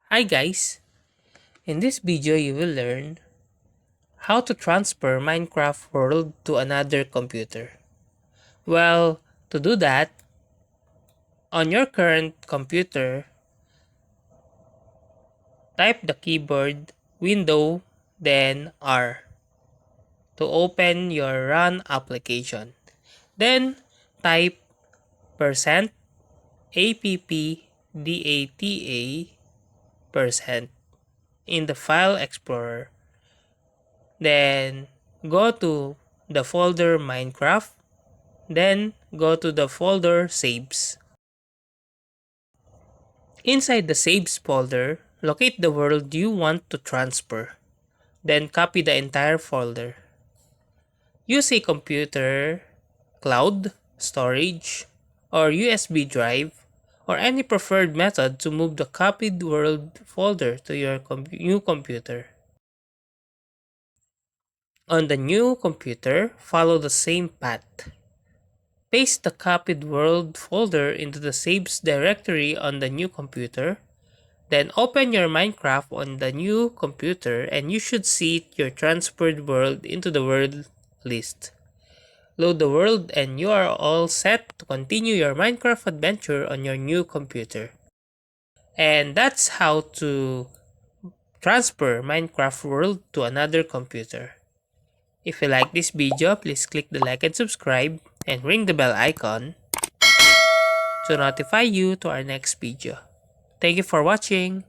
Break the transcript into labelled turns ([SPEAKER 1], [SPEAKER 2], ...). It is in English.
[SPEAKER 1] Hi guys! In this video you will learn how to transfer Minecraft world to another computer. Well, to do that, on your current computer, type the keyboard Window then R to open your run application. Then type percent appdata percent in the file explorer. Then go to the folder Minecraft. Then go to the folder Saves. Inside the Saves folder, locate the world you want to transfer. Then copy the entire folder. Use a computer, cloud, storage, or USB drive, or any preferred method to move the copied world folder to your new computer. On the new computer, follow the same path. Paste the copied world folder into the saves directory on the new computer. Then open your Minecraft on the new computer and you should see your transferred world into the world list. Load the world and you are all set to continue your Minecraft adventure on your new computer. And that's how to transfer Minecraft world to another computer. If you like this video, please click the like and subscribe and ring the bell icon to notify you to our next video. Thank you for watching.